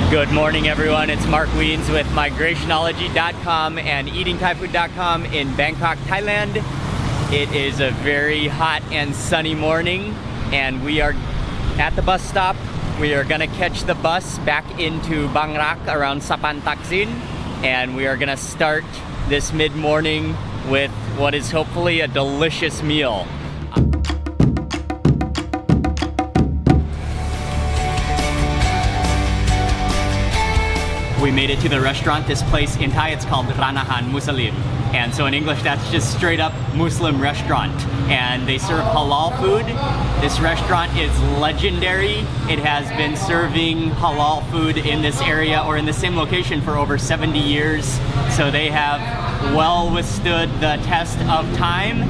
Good morning, everyone. It's Mark Wiens with Migrationology.com and EatingThaiFood.com in Bangkok, Thailand. It is a very hot and sunny morning, and we are at the bus stop. We are gonna catch the bus back into Bang Rak around Sapan Taksin, and we are gonna start this mid-morning with what is hopefully a delicious meal. We made it to the restaurant. This place in Thai, it's called Ranahan Muslim. And so in English, that's just straight up Muslim restaurant. And they serve halal food. This restaurant is legendary. It has been serving halal food in this area or in the same location for over 70 years. So they have well withstood the test of time.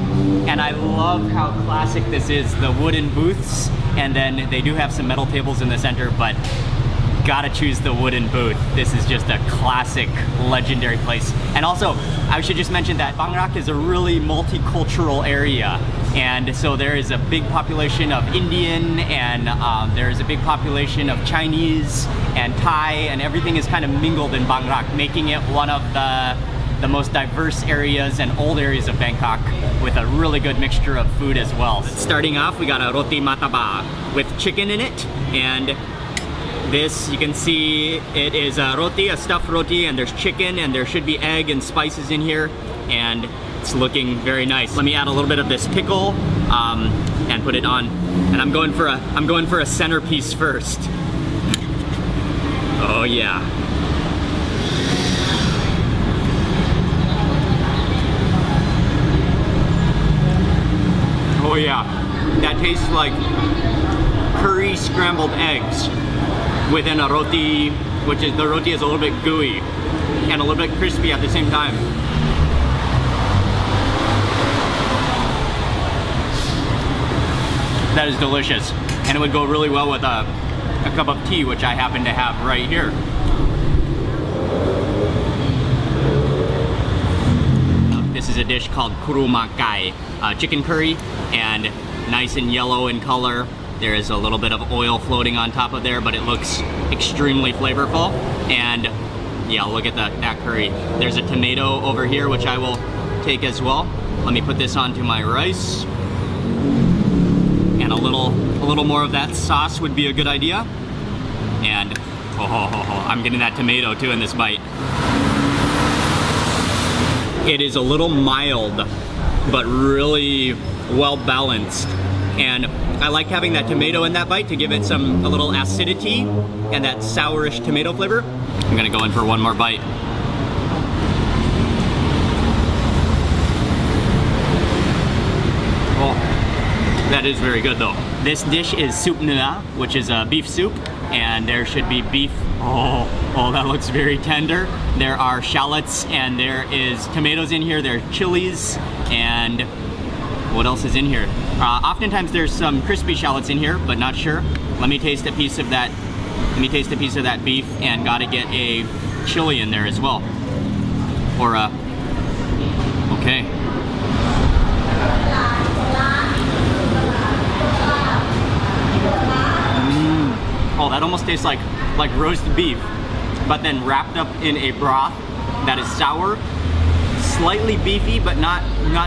And I love how classic this is. The wooden booths, and then they do have some metal tables in the center, but gotta choose the wooden booth. This is just a classic, legendary place. And also, I should just mention that Bang Rak is a really multicultural area. And so there is a big population of Indian, and there's a big population of Chinese and Thai, and everything is kind of mingled in Bang Rak, making it one of the most diverse areas and old areas of Bangkok with a really good mixture of food as well. Starting off, we got a roti mataba with chicken in it, and this, you can see it is a roti, a stuffed roti, and there's chicken, and there should be egg and spices in here, and it's looking very nice. Let me add a little bit of this pickle and put it on. And I'm going for a centerpiece first. Oh yeah. Oh yeah. That tastes like curry scrambled eggs within a roti, which is, the roti is a little bit gooey and a little bit crispy at the same time. That is delicious, and it would go really well with a cup of tea, which I happen to have right here. This is a dish called kuruma kai, chicken curry, and nice and yellow in color. There is a little bit of oil floating on top of there, but it looks extremely flavorful. And yeah, look at that curry. There's a tomato over here, which I will take as well. Let me put this onto my rice. And a little more of that sauce would be a good idea. And I'm getting that tomato too in this bite. It is a little mild, but really well balanced. And I like having that tomato in that bite to give it a little acidity and that sourish tomato flavor. I'm gonna go in for one more bite. Oh, that is very good though. This dish is soup nua, which is a beef soup, and there should be beef. Oh, that looks very tender. There are shallots, and there is tomatoes in here. There are chilies, and what else is in here? Oftentimes there's some crispy shallots in here, but not sure. Let me taste a piece of that. Let me taste a piece of that beef, and gotta get a chili in there as well. Or okay. Oh, that almost tastes like roast beef, but then wrapped up in a broth that is sour, slightly beefy, but not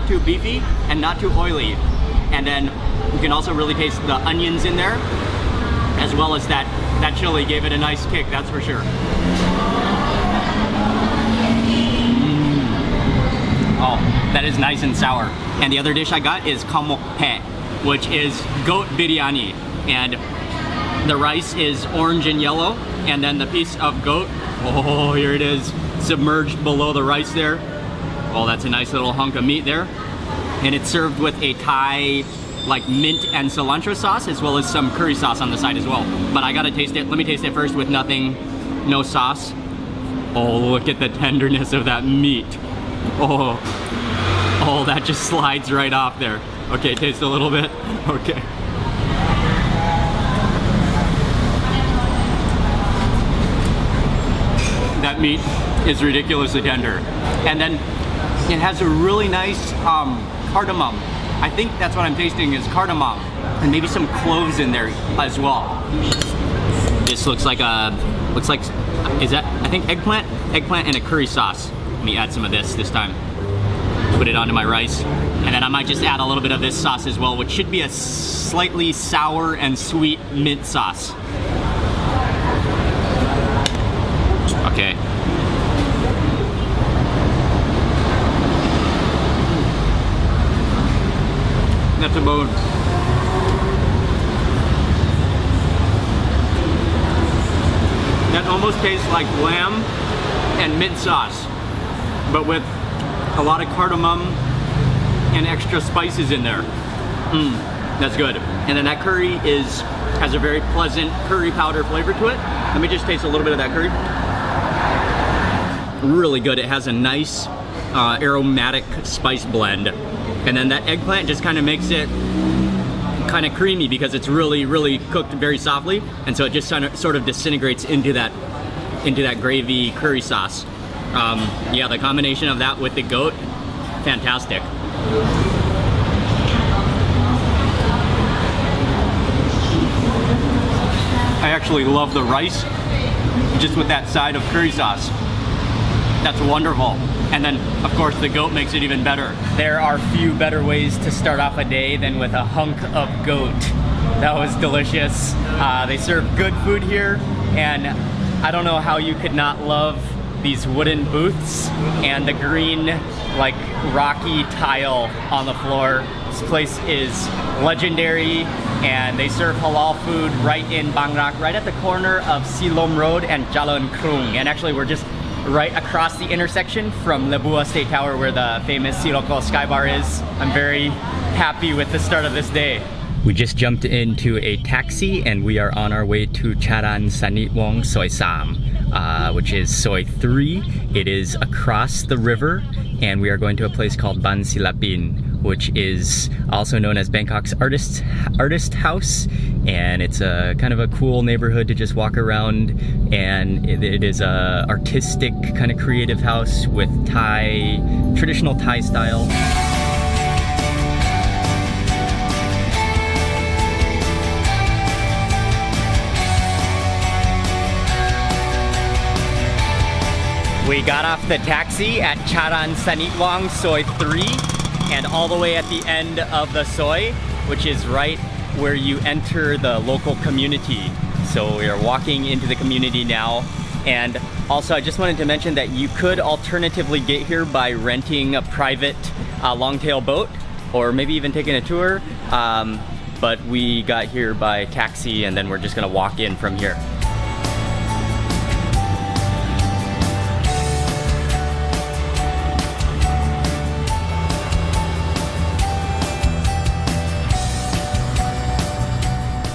too beefy and not too oily. And then you can also really taste the onions in there, as well as that chili gave it a nice kick, that's for sure. Oh, that is nice and sour. And the other dish I got is kamok pe, which is goat biryani. And the rice is orange and yellow, and then the piece of goat, oh, here it is, submerged below the rice there. Oh, that's a nice little hunk of meat there. And it's served with a Thai, like mint and cilantro sauce, as well as some curry sauce on the side as well. But I gotta taste it. Let me taste it first with no sauce. Oh, look at the tenderness of that meat. Oh, that just slides right off there. Okay, taste a little bit. Okay. That meat is ridiculously tender. And then it has a really nice cardamom. I think that's what I'm tasting is cardamom, and maybe some cloves in there as well. This looks like a Looks like, is that, I think eggplant? Eggplant and a curry sauce. Let me add some of this time. Put it onto my rice. And then I might just add a little bit of this sauce as well, which should be a slightly sour and sweet mint sauce. Okay. That's about that almost tastes like lamb and mint sauce, but with a lot of cardamom and extra spices in there. That's good. And then that curry has a very pleasant curry powder flavor to it. Let me just taste a little bit of that curry. Really good. It has a nice aromatic spice blend. And then that eggplant just kind of makes it kind of creamy because it's really, really cooked very softly. And so it just sort of disintegrates into that gravy curry sauce. Yeah, the combination of that with the goat, fantastic. I actually love the rice just with that side of curry sauce. That's wonderful. And then, of course, the goat makes it even better. There are few better ways to start off a day than with a hunk of goat. That was delicious. They serve good food here, and I don't know how you could not love these wooden booths and the green, like, rocky tile on the floor. This place is legendary, and they serve halal food right in Bang Rak, right at the corner of Silom Road and Jalan Krung. And actually, we're just right across the intersection from Lebua State Tower, where the famous Sirocco Sky Bar is. I'm very happy with the start of this day. We just jumped into a taxi and we are on our way to Charan Sanitwong Soi Sam, which is Soi 3. It is across the river, and we are going to a place called Ban Silapin, which is also known as Bangkok's artist house. And it's a kind of a cool neighborhood to just walk around, and it is a artistic kind of creative house with traditional Thai style. We got off the taxi at Charan Sanitwong Soi 3, and all the way at the end of the Soi, which is right where you enter the local community. So we are walking into the community now. And also, I just wanted to mention that you could alternatively get here by renting a private longtail boat, or maybe even taking a tour. But we got here by taxi, and then we're just gonna walk in from here.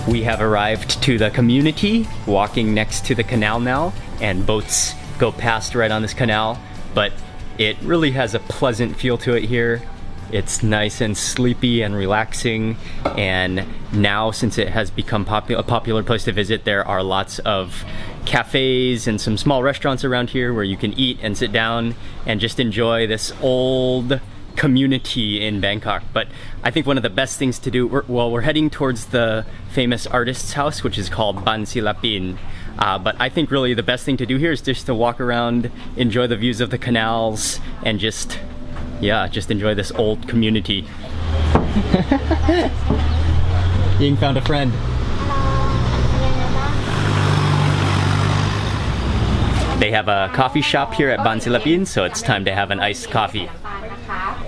We have arrived to the community, walking next to the canal now, and boats go past right on this canal, but it really has a pleasant feel to it here. It's nice and sleepy and relaxing, and now, since it has become a popular place to visit, there are lots of cafes and some small restaurants around here where you can eat and sit down and just enjoy this old community in Bangkok. But I think one of the best things to do, we're heading towards the famous artist's house, which is called Ban Silapin. But I think really the best thing to do here is just to walk around, enjoy the views of the canals, and just enjoy this old community. Ying found a friend. They have a coffee shop here at Ban Silapin, so it's time to have an iced coffee.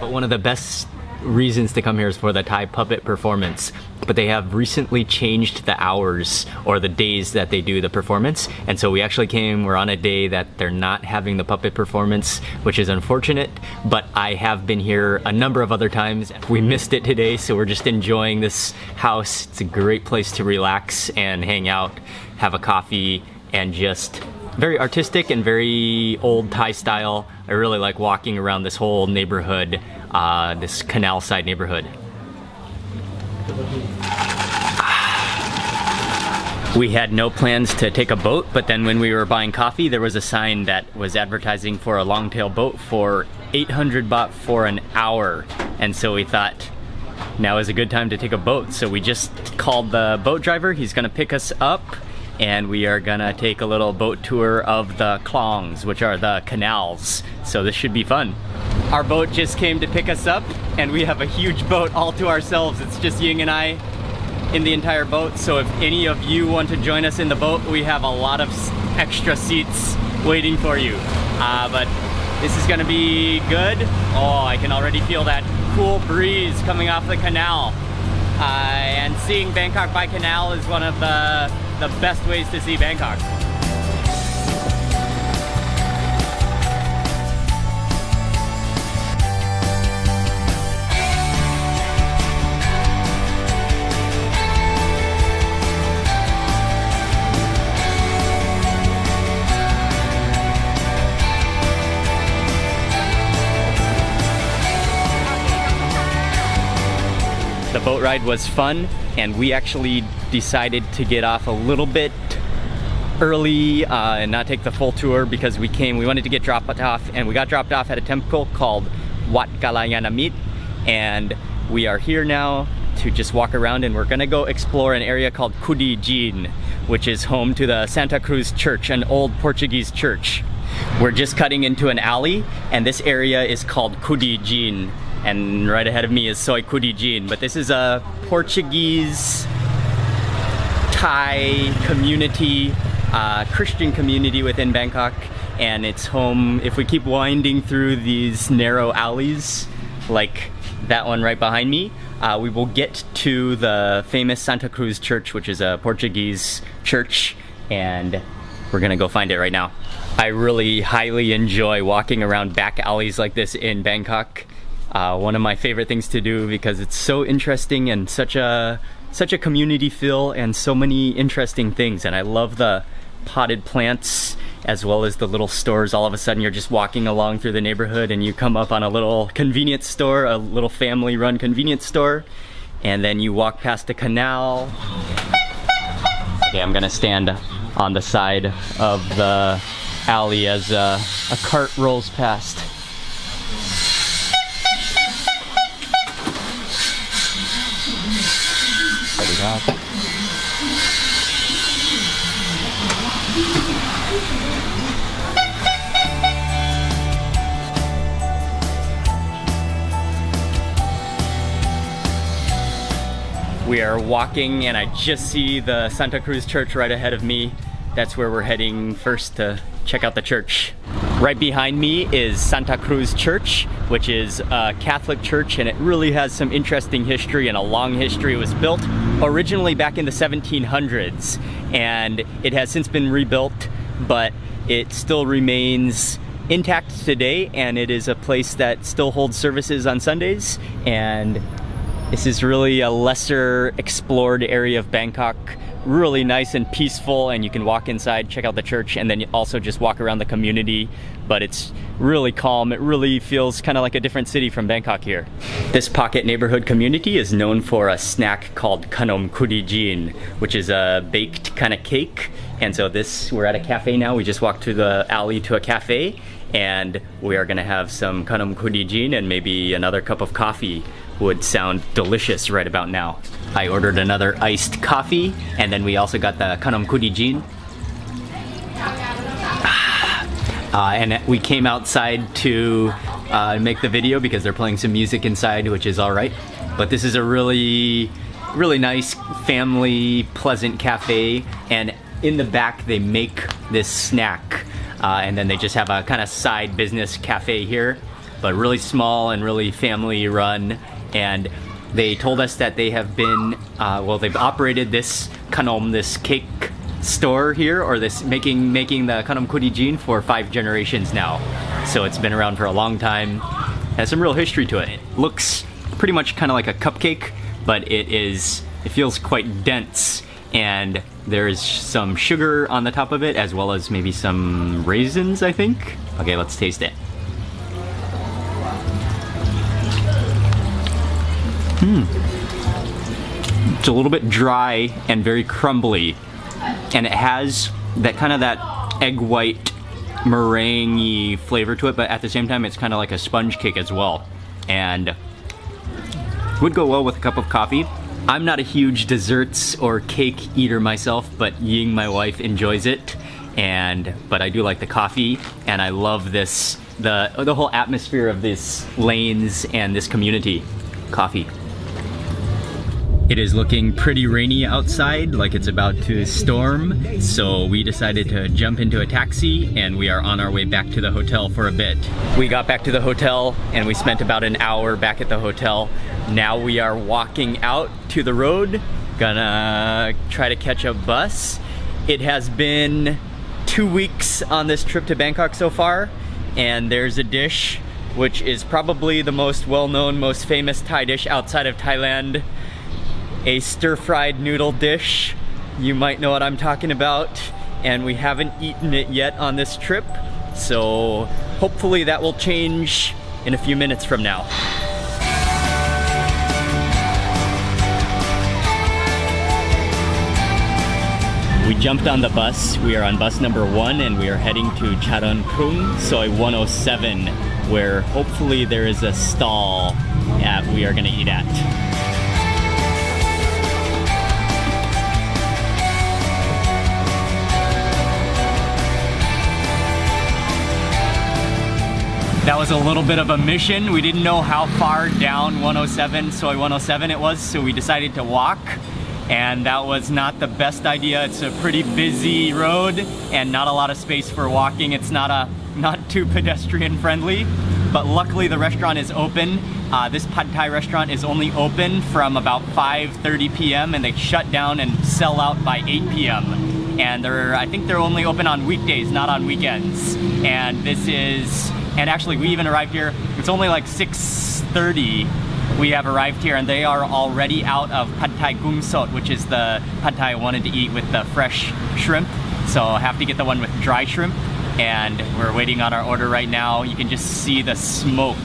But one of the best reasons to come here is for the Thai puppet performance. But they have recently changed the hours or the days that they do the performance. And so we actually we're on a day that they're not having the puppet performance, which is unfortunate. But I have been here a number of other times. We missed it today, so we're just enjoying this house. It's a great place to relax and hang out, have a coffee, and just very artistic and very old Thai style. I really like walking around this whole neighborhood, this canal side neighborhood. We had no plans to take a boat, but then when we were buying coffee, there was a sign that was advertising for a longtail boat for 800 baht for an hour. And so we thought, now is a good time to take a boat. So we just called the boat driver. He's gonna pick us up, and we are gonna take a little boat tour of the klongs, which are the canals. So this should be fun. Our boat just came to pick us up, and we have a huge boat all to ourselves. It's just Ying and I in the entire boat. So if any of you want to join us in the boat, we have a lot of extra seats waiting for you. But this is gonna be good. Oh, I can already feel that cool breeze coming off the canal. And seeing Bangkok by canal is one of the best ways to see Bangkok. The boat ride was fun, and we actually decided to get off a little bit early and not take the full tour because we wanted to get dropped off, and we got dropped off at a temple called Wat Kalanyanamit, and we are here now to just walk around, and we're gonna go explore an area called Kudijin, which is home to the Santa Cruz Church, an old Portuguese church. We're just cutting into an alley, and this area is called Kudijin. And right ahead of me is Soi Kudijin, but this is a Portuguese Thai community, Christian community within Bangkok, and it's home. If we keep winding through these narrow alleys, like that one right behind me, we will get to the famous Santa Cruz Church, which is a Portuguese church, and we're gonna go find it right now. I really highly enjoy walking around back alleys like this in Bangkok. One of my favorite things to do because it's so interesting and such a community feel and so many interesting things. And I love the potted plants as well as the little stores. All of a sudden you're just walking along through the neighborhood and you come up on a little convenience store, a little family-run convenience store, and then you walk past a canal. Okay, I'm gonna stand on the side of the alley as a cart rolls past. We are walking, and I just see the Santa Cruz Church right ahead of me. That's where we're heading first to check out the church. Right behind me is Santa Cruz Church, which is a Catholic church, and it really has some interesting history and a long history. It was built originally back in the 1700s, and it has since been rebuilt, but it still remains intact today, and it is a place that still holds services on Sundays. And this is really a lesser explored area of Bangkok. Really nice and peaceful, and you can walk inside, check out the church, and then also just walk around the community. But it's really calm. It really feels kind of like a different city from Bangkok here. This pocket neighborhood community is known for a snack called Khanom Kudijin, which is a baked kind of cake. And so we're at a cafe now. We just walked through the alley to a cafe, and we are gonna have some Khanom Kudijin and maybe another cup of coffee. Would sound delicious right about now. I ordered another iced coffee, and then we also got the Khanom Kudijin. And we came outside to make the video because they're playing some music inside, which is all right. But this is a really nice, family, pleasant cafe, and in the back they make this snack, and then they just have a kind of side business cafe here, but really small and really family run. And they told us that they have been, they've operated this Khanom, this cake store here, or this making the Khanom Kudijin for 5 generations now. So it's been around for a long time. Has some real history to it. It looks pretty much kind of like a cupcake, but it feels quite dense, and there's some sugar on the top of it, as well as maybe some raisins, I think. Okay, let's taste it. It's a little bit dry and very crumbly, and it has that egg white meringue-y flavor to it, but at the same time it's kind of like a sponge cake as well, and would go well with a cup of coffee. I'm not a huge desserts or cake eater myself, but Ying, my wife, enjoys it. But I do like the coffee, and I love this, the whole atmosphere of these lanes and this community. Coffee. It is looking pretty rainy outside, like it's about to storm, so we decided to jump into a taxi and we are on our way back to the hotel for a bit. We got back to the hotel and we spent about an hour back at the hotel. Now we are walking out to the road, gonna try to catch a bus. It has been 2 weeks on this trip to Bangkok so far, and there's a dish which is probably the most well-known, most famous Thai dish outside of Thailand. A stir-fried noodle dish. You might know what I'm talking about, and we haven't eaten it yet on this trip, so hopefully that will change in a few minutes from now. We jumped on the bus. We are on bus number 1 and we are heading to Charoen Krung, Soi 107, where hopefully there is a stall that we are gonna eat at. That was a little bit of a mission. We didn't know how far down 107, Soi 107 it was, so we decided to walk. And that was not the best idea. It's a pretty busy road and not a lot of space for walking. It's not too pedestrian friendly, but luckily the restaurant is open. This Pad Thai restaurant is only open from about 5:30 p.m. and they shut down and sell out by 8 p.m. And I think they're only open on weekdays, not on weekends. And actually we even arrived here, it's only like 6:30. We have arrived here and they are already out of Pad Thai Gung Sot, which is the Pad Thai I wanted to eat with the fresh shrimp. So I have to get the one with dry shrimp, and we're waiting on our order right now. You can just see the smoke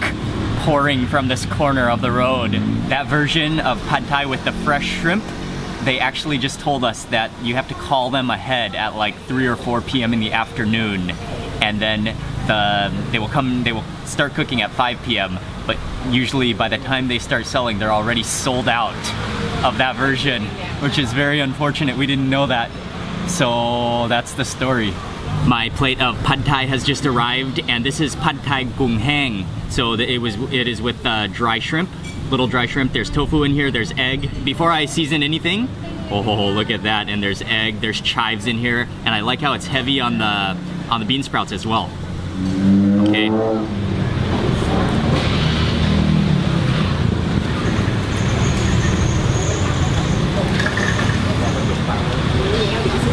pouring from this corner of the road. That version of Pad Thai with the fresh shrimp, they actually just told us that you have to call them ahead at like 3 or 4 p.m. in the afternoon, and then they will start cooking at 5 p.m. But usually by the time they start selling, they're already sold out of that version, which is very unfortunate. We didn't know that. So that's the story. My plate of Pad Thai has just arrived, and this is Pad Thai Gung Hang. So it is with dry shrimp, little dry shrimp. There's tofu in here, there's egg. Before I season anything, oh, look at that. And there's egg, there's chives in here. And I like how it's heavy on the bean sprouts as well. Okay.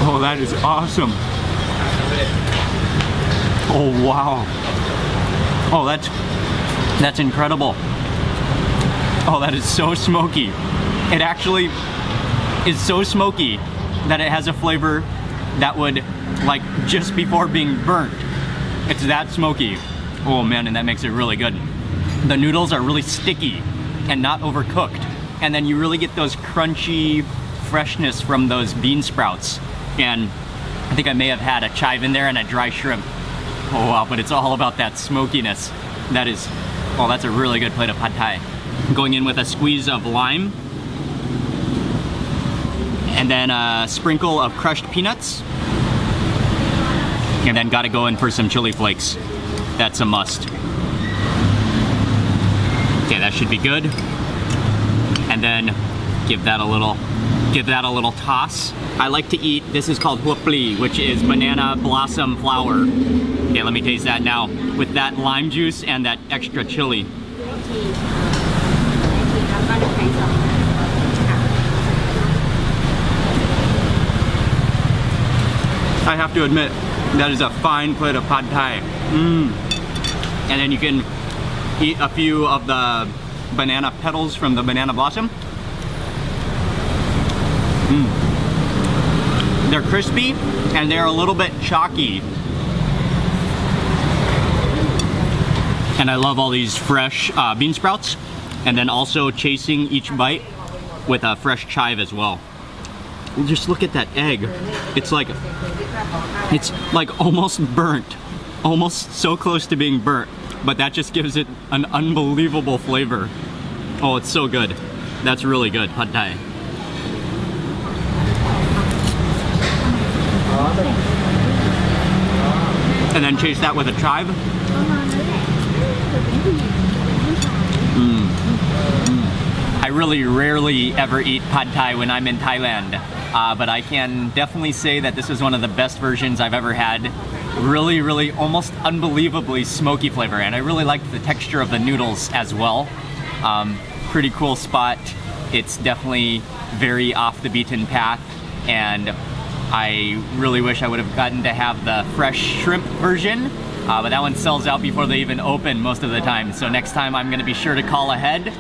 Oh, that is awesome. Oh, wow. Oh, that's incredible. Oh, that is so smoky. It actually is so smoky that it has a flavor that would, like, just before being burnt. It's that smoky. Oh man, and that makes it really good. The noodles are really sticky and not overcooked. And then you really get those crunchy freshness from those bean sprouts. And I think I may have had a chive in there and a dry shrimp. Oh wow, but it's all about that smokiness. That's a really good plate of Pad Thai. Going in with a squeeze of lime. And then a sprinkle of crushed peanuts. And then gotta go in for some chili flakes. That's a must. Okay, that should be good. And then give that a little toss. I like to eat, this is called huap pli, which is banana blossom flower. Okay, let me taste that now with that lime juice and that extra chili. I have to admit, that is a fine plate of Pad Thai. And then you can eat a few of the banana petals from the banana blossom. They're crispy and they're a little bit chalky. And I love all these fresh bean sprouts, and then also chasing each bite with a fresh chive as well. Just look at that egg. It's like almost burnt, almost so close to being burnt, but that just gives it an unbelievable flavor. Oh, it's so good. That's really good, Pad Thai. and then chase that with a chive. I really rarely ever eat pad thai when I'm in Thailand, but I can definitely say that this is one of the best versions I've ever had. Really, almost unbelievably smoky flavor, and I really liked the texture of the noodles as well. Pretty cool spot. It's definitely very off the beaten path, and I really wish I would have gotten to have the fresh shrimp version, but that one sells out before they even open most of the time. So next time I'm gonna be sure to call ahead.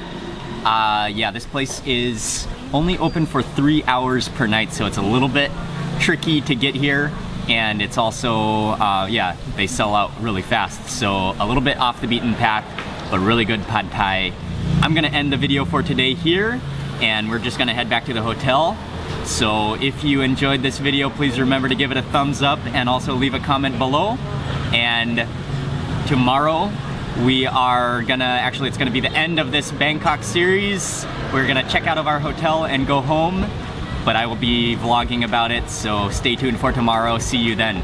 Yeah, this place is only open for 3 hours per night, so it's a little bit tricky to get here. And it's also, yeah, they sell out really fast. So a little bit off the beaten path, but really good pad thai. I'm gonna end the video for today here, and we're just gonna head back to the hotel. So if you enjoyed this video, please remember to give it a thumbs up and also leave a comment below. And tomorrow, we are gonna, actually it's gonna be the end of this Bangkok series. We're gonna check out of our hotel and go home, but I will be vlogging about it, so stay tuned for tomorrow. See you then.